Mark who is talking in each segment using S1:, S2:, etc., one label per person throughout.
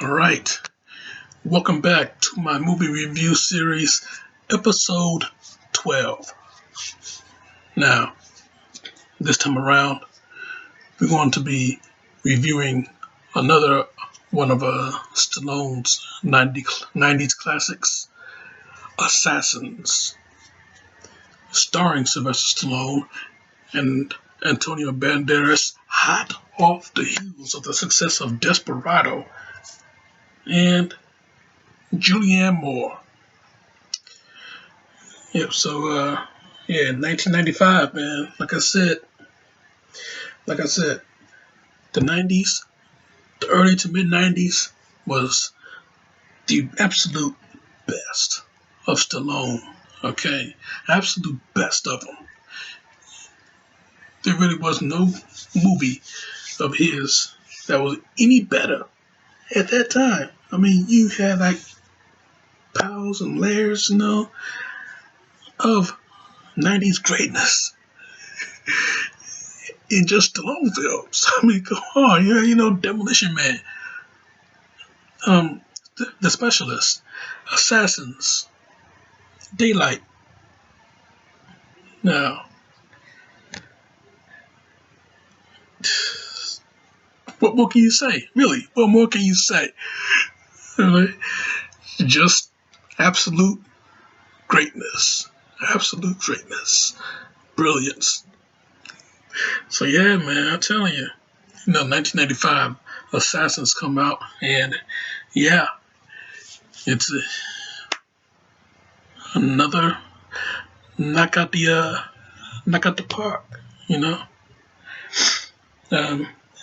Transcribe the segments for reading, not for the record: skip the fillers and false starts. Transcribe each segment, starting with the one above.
S1: All right, welcome back to my movie review series, episode 12. Now, this time around, we're going to be reviewing another one of Stallone's 90s classics, Assassins, starring Sylvester Stallone and Antonio Banderas, hot off the heels of the success of Desperado and Julianne Moore. Yep. So, 1995, man. Like I said, the 90s, the early to mid 90s was the absolute best of Stallone. Okay, absolute best of him. There really was no movie of his that was any better at that time. I mean, you had like piles and layers, of 90s greatness in just Stallone films. I mean, come on, Demolition Man, the Specialist, Assassins, Daylight. Now, what more can you say? Really, what more can you say? Really? Just absolute greatness, brilliance. So yeah, man, I'm telling you, 1995, Assassins come out, and yeah, it's another knock out the park, you know.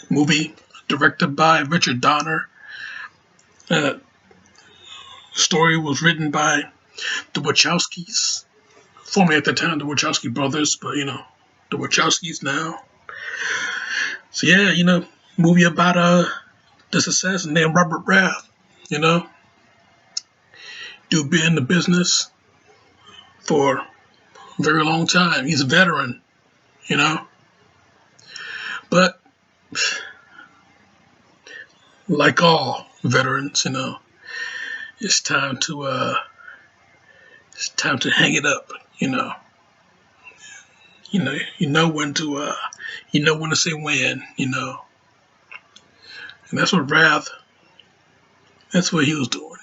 S1: Movie directed by Richard Donner. Story was written by the Wachowskis, formerly at the time the Wachowski brothers, but the Wachowskis now. So yeah, movie about this assassin named Robert Rath. Dude been in the business for a very long time. He's a veteran, but like all veterans, it's time to hang it up. You know when to say when. And that's what Rath. That's what he was doing.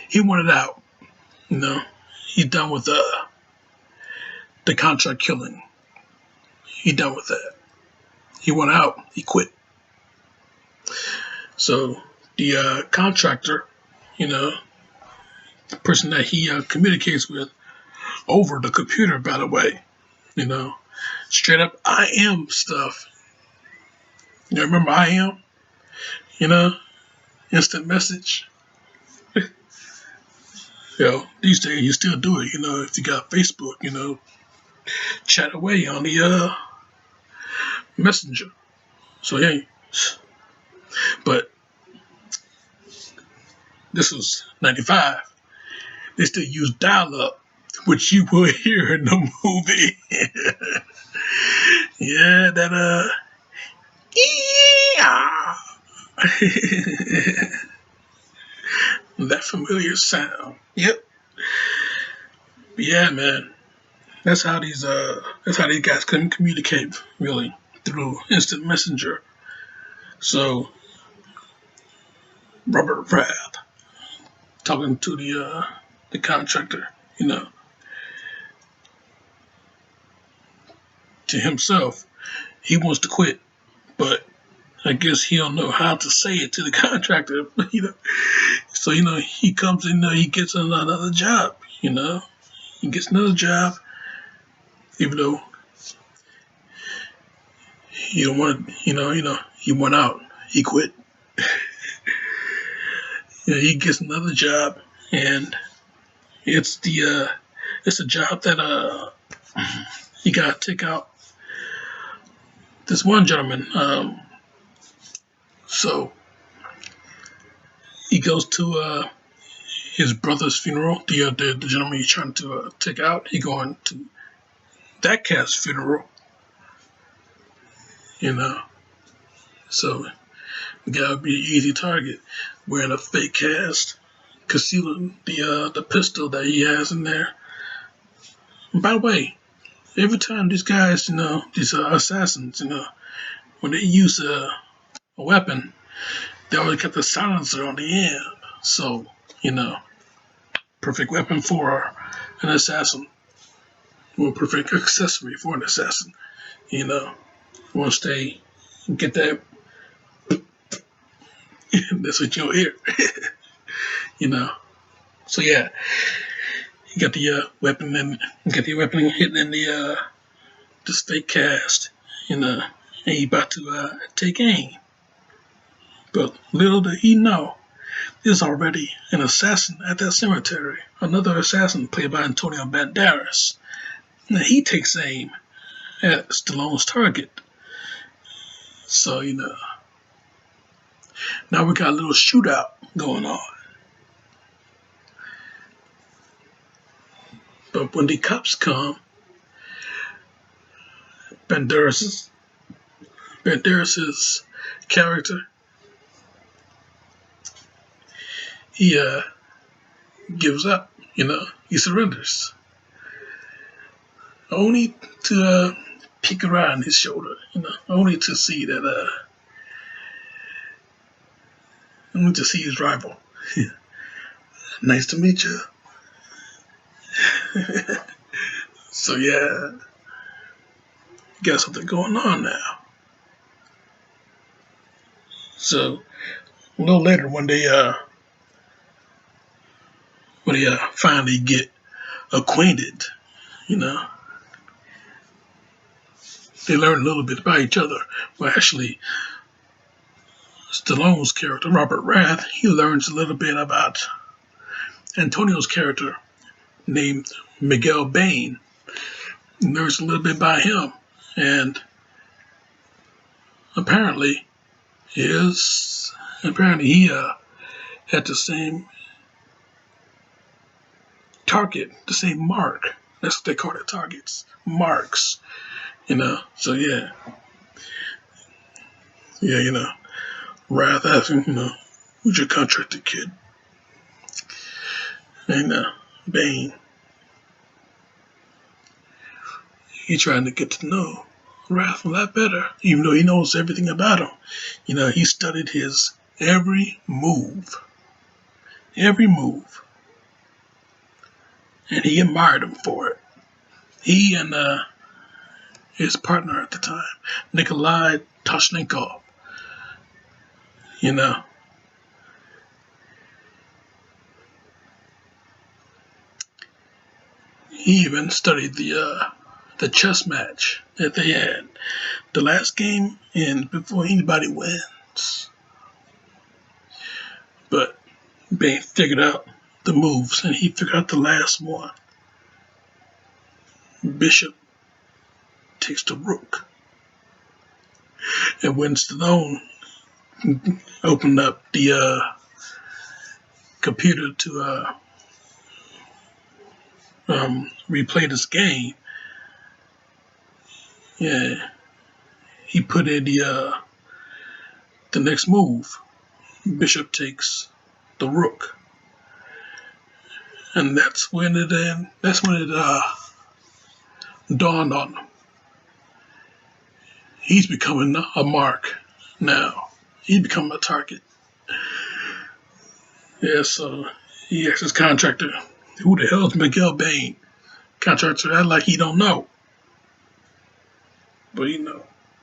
S1: He wanted out. He's done with the contract killing. He done with that. He went out. He quit. So the contractor, the person that he communicates with over the computer, by the way, straight up I am stuff. Remember I am? Instant message. These days you still do it. If you got Facebook, chat away on the messenger. So yeah, but this was 95. They still use dial-up, which you will hear in the movie. Yeah, that that familiar sound. Yep. But yeah, man. That's how these guys couldn't communicate really through instant messenger. So Robert Rath talking to the contractor, to himself, he wants to quit, but I guess he don't know how to say it to the contractor, So he comes in, he gets another job, he gets another job, even though he don't want, he went out, he quit. He gets another job, and it's a job that he got to take out this one gentleman. So he goes to his brother's funeral. The gentleman he's trying to take out, he going to that cat's funeral. So The guy would be an easy target, wearing a fake cast, concealing the pistol that he has in there. And by the way, every time these guys, these assassins, when they use a weapon, they always got the silencer on the end. So, you know, perfect weapon for an assassin. Well, perfect accessory for an assassin. Once they get that, that's what you'll hear. you know. So yeah, you got the weapon and hitting in the fake cast, and he about to take aim. But little did he know, there's already an assassin at that cemetery. Another assassin played by Antonio Banderas. Now he takes aim at Stallone's target. So, now we got a little shootout going on. But when the cops come, Banderas' character, he gives up, he surrenders. Only to peek around his shoulder, only to see that, only to see his rival. Nice to meet you. So yeah, got something going on now. So a little later, when they finally get acquainted, they learn a little bit about each other. Well, actually, Stallone's character, Robert Rath, he learns a little bit about Antonio's character named Miguel Bain. He learns a little bit about him, and apparently he had the same target, the same mark. That's what they call it, targets, marks. So yeah, Wrath asking, who's your contracted kid? And Bane, he trying to get to know Wrath a lot better, even though he knows everything about him. He studied his every move, and he admired him for it. He and his partner at the time, Nikolai Toshnenkov, he even studied the chess match that they had, the last game, and before anybody wins. But Bane figured out the moves, and he figured out the last one. Bishop takes the rook. And when Stallone opened up the computer to replay this game, yeah, he put in the next move. Bishop takes the rook, and that's when it dawned on him. He's becoming a mark now. He's becoming a target. Yeah, so he asked his contractor, who the hell is Miguel Bain? Contractor act like he don't know. But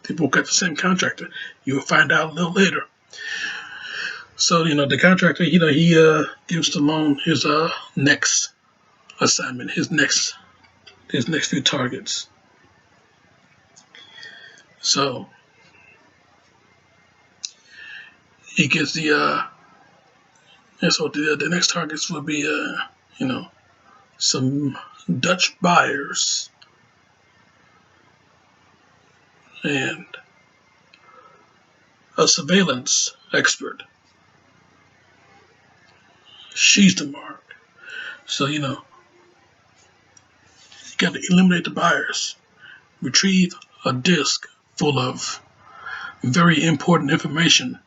S1: they both got the same contractor. You'll find out a little later. So, the contractor, he gives Stallone his next assignment, his next few targets. So he gets the next targets will be some Dutch buyers and a surveillance expert. She's the mark. So you got to eliminate the buyers, retrieve a disc full of very important information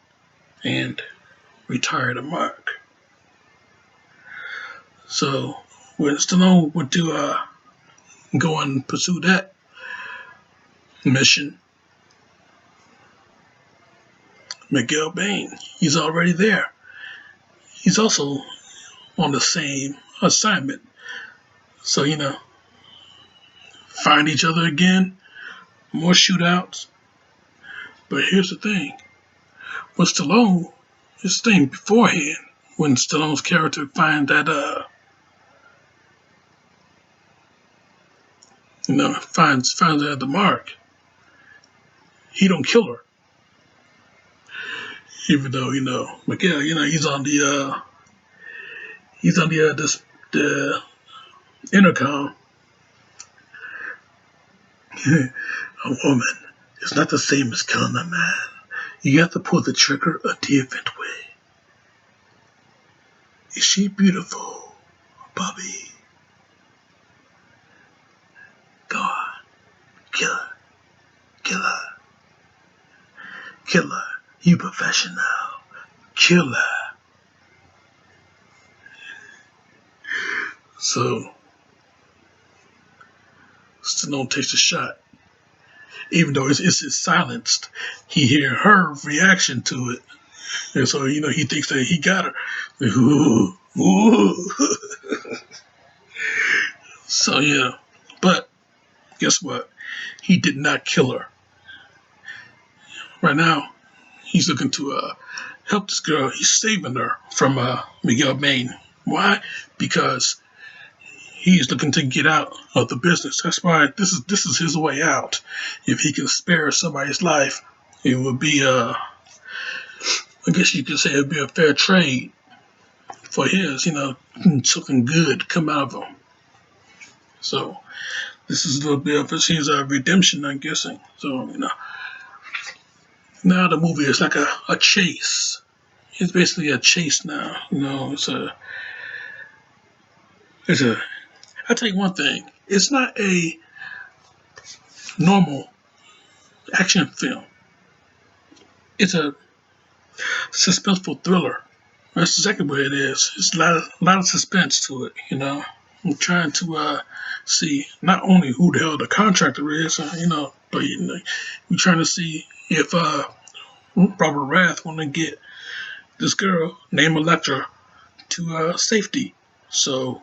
S1: and retire the mark. So when Stallone went to go and pursue that mission, Miguel Bain, he's already there. He's also on the same assignment. So, find each other again, more shootouts. But here's the thing. With Stallone, his thing beforehand, when Stallone's character finds that, finds out the mark, he don't kill her. Even though, Miguel, he's on the intercom. A woman is not the same as killing a man. You have to pull the trigger a different way. Is she beautiful, Bobby? Go on. Kill her. Kill her. Kill her. You professional. Kill her. So, Stallone takes a shot. Even though it's silenced, he hear her reaction to it. And so, he thinks that he got her. Ooh, ooh. So, yeah. But, guess what? He did not kill her. Right now, he's looking to help this girl. He's saving her from Miguel Bain. Why? Because he's looking to get out of the business. That's why this is his way out. If he can spare somebody's life, it would be I guess you could say it would be a fair trade for his, something good come out of him. So this is a little bit of his redemption, I'm guessing. So, now the movie is like a chase. It's basically a chase now. I'll tell you one thing. It's not a normal action film. It's a suspenseful thriller. That's exactly what it is. It's a lot of suspense to it, I'm trying to see not only who the hell the contractor is, but we're trying to see if Robert Rath want to get this girl named Electra to safety. So,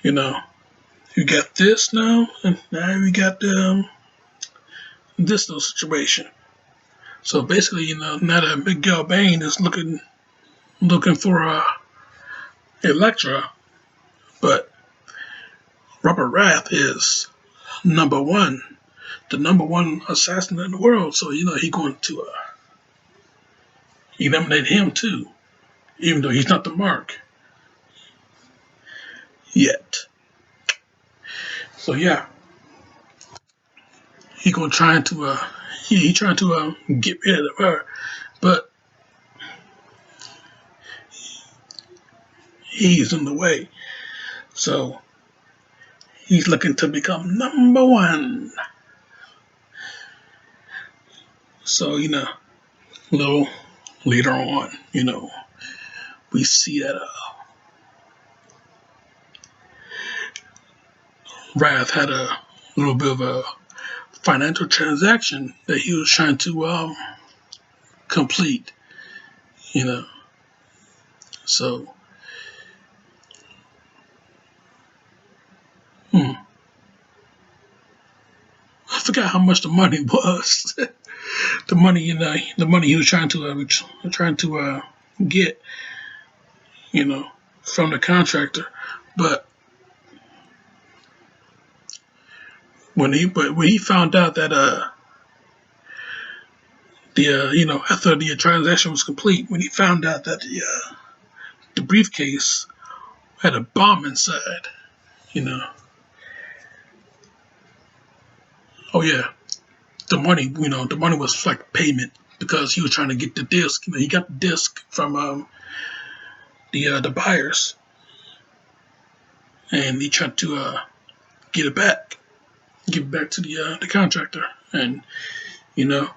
S1: you got this now, and now we got this little situation. So basically, now that Miguel Bain is looking for Electra, but Robert Rath is number one, the number one assassin in the world. So he going to eliminate him too, even though he's not the mark yet. So yeah, he gonna trying to he trying to get rid of her, but he's in the way. So he's looking to become number one. So a little later on, we see that Rath had a little bit of a financial transaction that he was trying to complete, So, I forgot how much the money was. The money, the money he was trying to get, from the contractor, but when he found out that after the transaction was complete, when he found out that the briefcase had a bomb inside, oh yeah, the money was like payment because he was trying to get the disc. He got the disc from the buyers, and he tried to get it back, give it back to the contractor, and you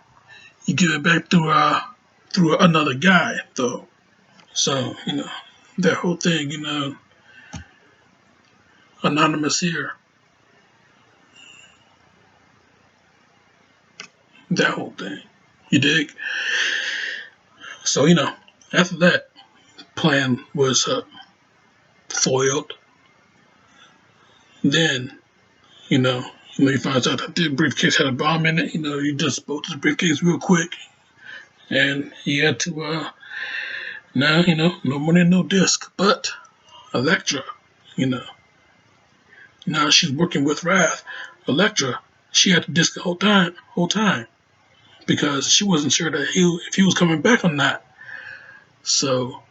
S1: he give it back through another guy though. So that whole thing, anonymous here, that whole thing. You dig? So after that plan was foiled, then he finds out that the briefcase had a bomb in it. He just spoke to the briefcase real quick, and he had to now no money, no disc, but Elektra, you know now she's working with Wrath. Elektra, she had the disc the whole time because she wasn't sure that if he was coming back or not. So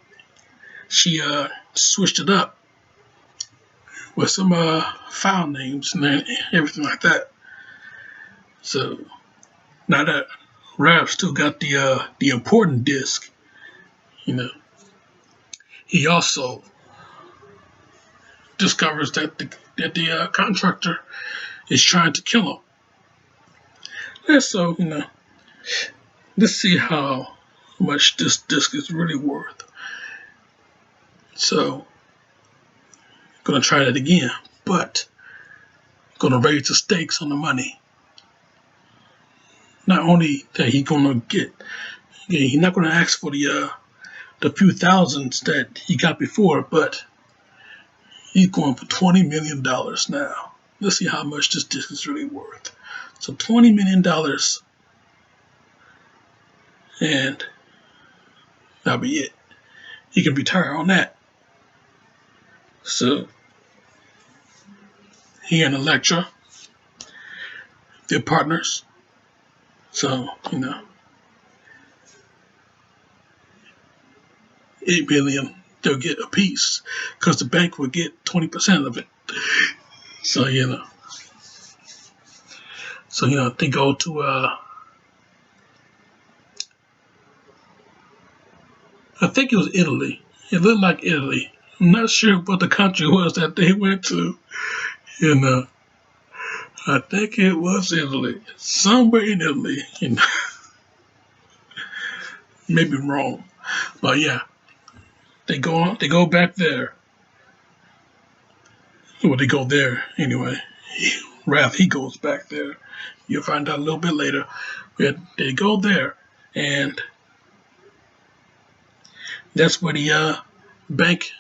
S1: she switched it up with some file names and everything like that. So now that Raph still got the important disc, he also discovers that the contractor is trying to kill him. And so let's see how much this disc is really worth. So gonna try that again, but gonna raise the stakes on the money. Not only that he's not gonna ask for the few thousands that he got before, but he's going for $20 million now. Let's see how much this disc is really worth. So $20 million, and that'll be it. He can retire on that. So he and Elektra, they're partners. So, $8 million they'll get a piece because the bank will get 20% of it. So, they go to, I think it was Italy. It looked like Italy. I'm not sure what the country was that they went to. I think it was Italy. Somewhere in Italy. Maybe Rome. But yeah. They go back there. Well, they go there anyway. Wrath, he goes back there. You'll find out a little bit later. But they go there, and that's where the bank,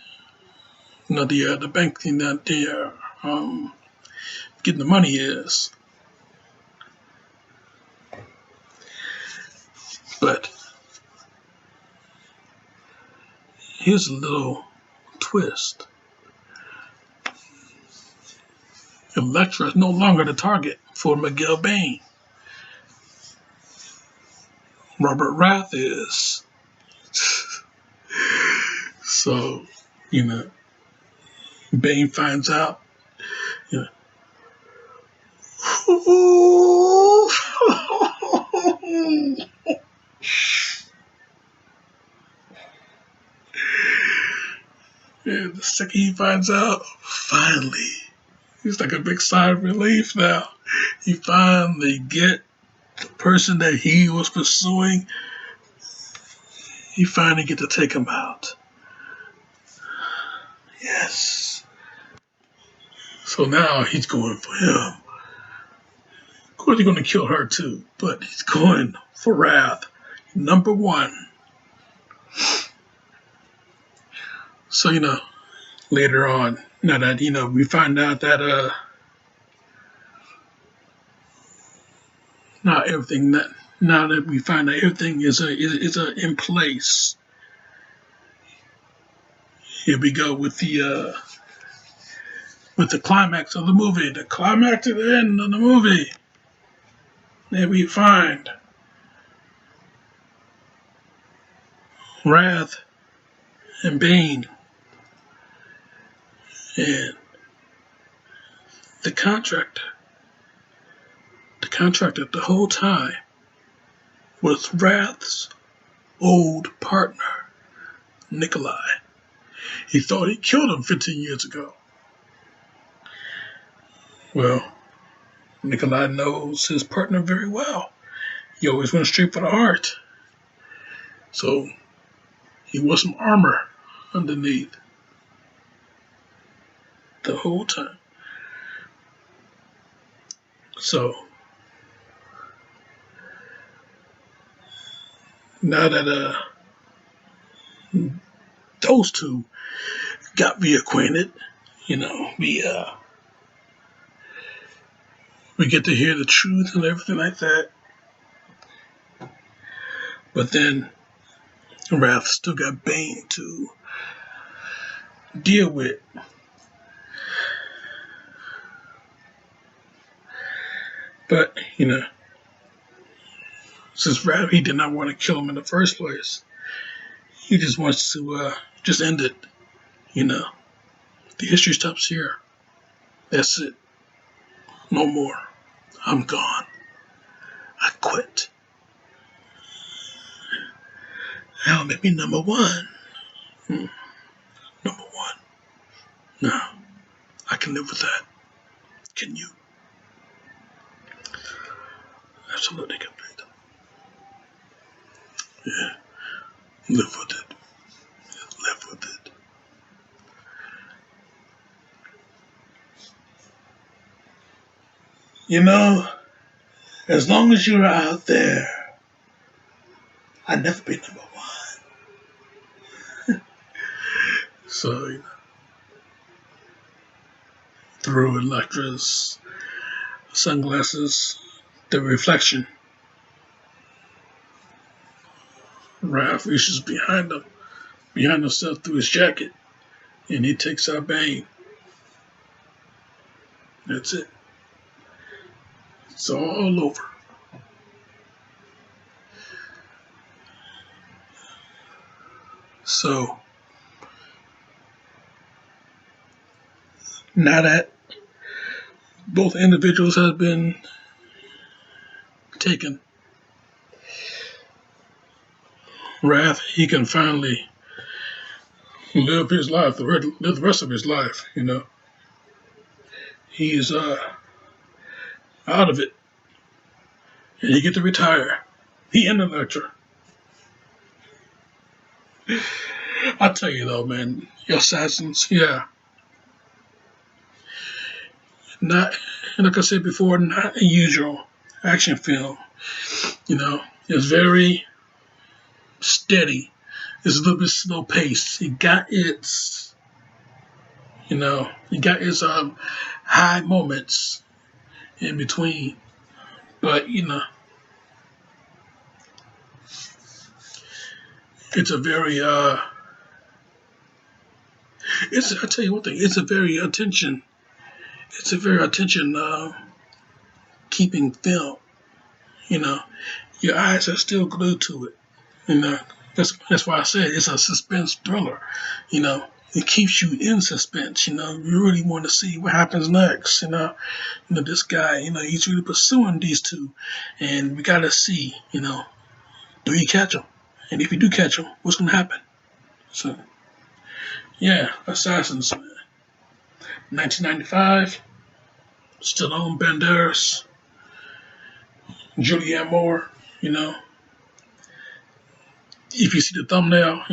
S1: the bank that they are getting the money is. But here's a little twist. Elektra is no longer the target for Miguel Bain. Robert Wrath is. So, Bain finds out. And the second he finds out, finally, it's like a big sigh of relief now. He finally get the person that he was pursuing. He finally get to take him out. Yes. So now he's going for him. Of course, he's going to kill her too, but he's going for Wrath, number one. So, later on, now that, we find out that, now that we find that everything is in place, here we go with the climax of the movie, the climax at the end of the movie. There we find Wrath and Bane and the contractor the whole time was Wrath's old partner, Nikolai. He thought he killed him 15 years ago. Well, Nikolai knows his partner very well. He always went straight for the heart. So he wore some armor underneath the whole time. So now that those two got reacquainted, you know, we get to hear the truth and everything like that. But then Wrath still got Bane to deal with. But, you know, since Wrath, he did not want to kill him in the first place, he just wants to just end it. You know, the history stops here. That's it. No more. I'm gone. I quit. Now make me number one. Number one. No, I can live with that. Can you? Absolutely can. Yeah, live with it. Live with it. You know, as long as you're out there, I'd never be number one. So, you know, through Electra's sunglasses, the reflection, Raph reaches behind himself through his jacket, and he takes out Bane. That's it. It's all over. So, now that both individuals have been taken, Wrath, he can finally live his life, live the rest of his life, you know. He's out of it, and he get to retire. He and Electra. I tell you though, man, Assassins, yeah, not like I said before, not a usual action film. You know, it's very steady. It's a little bit slow paced. It got its, you know, it got its high moments in between, but you know, it's a very it's I tell you one thing, it's a very attention keeping film. You know, your eyes are still glued to it. You know, that's why I said it's a suspense thriller. You know, it keeps you in suspense. You know, you really want to see what happens next. You know this guy. You know, he's really pursuing these two, and we gotta see. You know, do you catch him? And if you do catch him, what's gonna happen? So, yeah, Assassins, man. 1995, Stallone, Banderas, Julianne Moore. You know, if you see the thumbnail,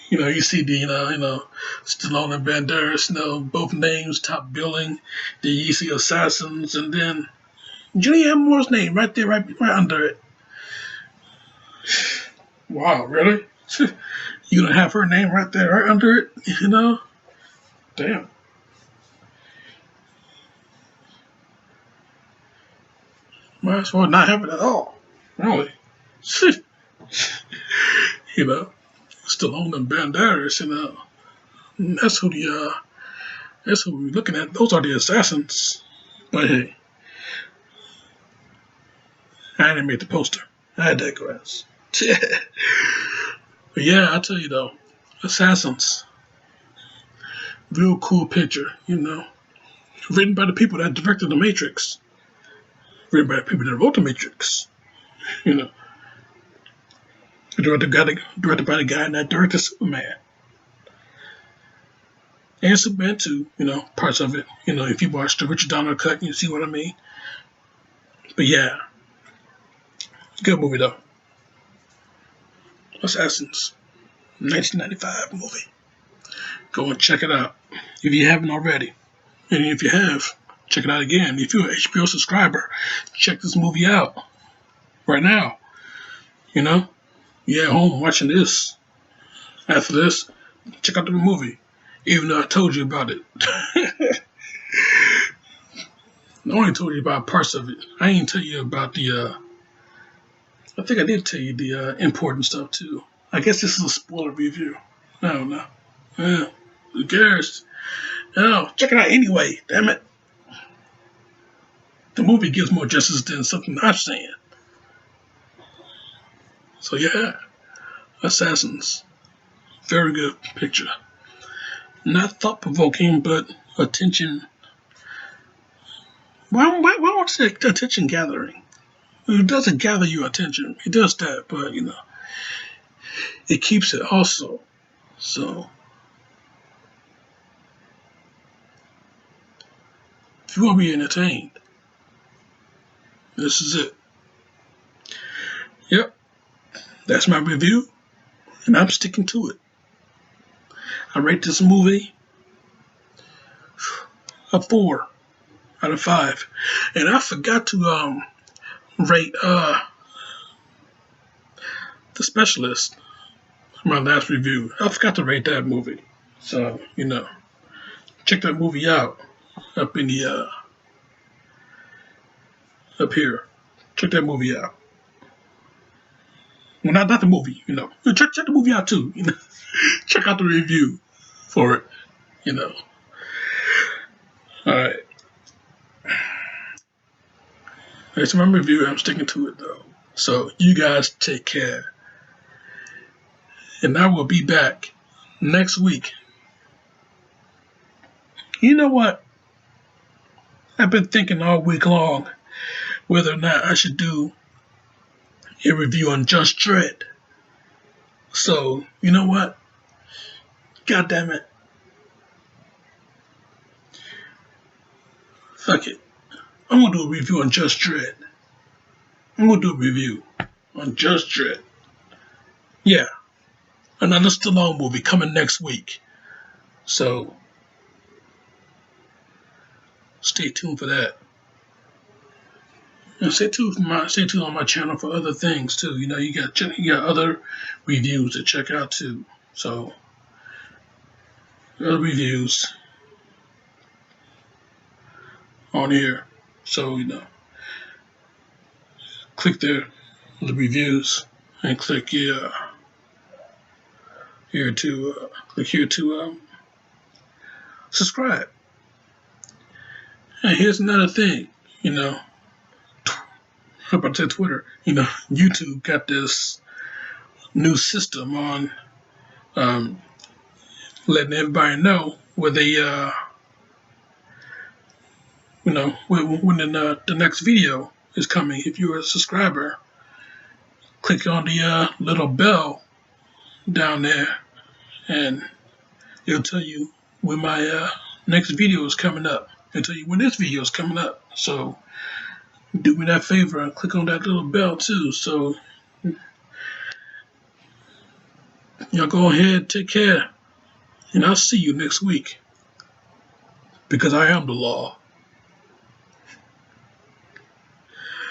S1: you see the, Stallone and Banderas, both names, top billing. Then you see Assassins, and then Julianne Moore's name right there, right under it. Wow, really? You gonna have her name right there, right under it? You know? Damn. Might as well not have it at all. Really? You know? Stallone and Banderas, That's who that's who we're looking at. Those are the assassins. But hey, I didn't make the poster. I digress. But yeah, I tell you though, Assassins. Real cool picture, Written by the people that directed The Matrix. Written by the people that wrote The Matrix. You know. Directed by the guy that directed Superman. And Superman 2, parts of it. If you watch the Richard Donner cut, you see what I mean. But yeah, Good movie though. Assassins, 1995 movie. Go and check it out if you haven't already. And if you have, check it out again. If you're an HBO subscriber, check this movie out right now. You know, you're at home watching this. After this, check out the movie. Even though I told you about it. I only told you about parts of it. I didn't tell you about the, I think I did tell you the important stuff too. I guess this is a spoiler review. I don't know. Yeah, who cares? No, check it out anyway, damn it. The movie gives more justice than something I'm saying. So yeah, Assassins. Very good picture. Not thought-provoking, but attention. Why won't I say attention gathering? It doesn't gather your attention. It does that, but it keeps it also. So if you want to be entertained, this is it. Yep, that's my review, and I'm sticking to it. I rate this movie a 4 out of 5, and I forgot to rate The Specialist. My last review. I forgot to rate that movie, so check that movie out up in the up here. Check that movie out. Well, not the movie, Check the movie out too, Check out the review for it, All right. It's my review. I'm sticking to it though. So you guys take care, and I will be back next week. You know what? I've been thinking all week long whether or not I should do a review on Just Dredd. So, you know what? God damn it. Fuck it. I'm going to do a review on Just Dredd. I'm going to do a review on Just Dredd. Yeah. Another Stallone movie coming next week. So, stay tuned for that. And stay tuned on my channel for other things too. You got other reviews to check out too. So, other reviews on here. So, click there, the reviews, and click here to subscribe. And here's another thing, how about that Twitter? YouTube got this new system on letting everybody know where they, when the next video is coming. If you're a subscriber, click on the little bell down there, and it'll tell you when my next video is coming up. It'll tell you when this video is coming up. So do me that favor and click on that little bell too. So y'all go ahead, take care, and I'll see you next week, because I am the law.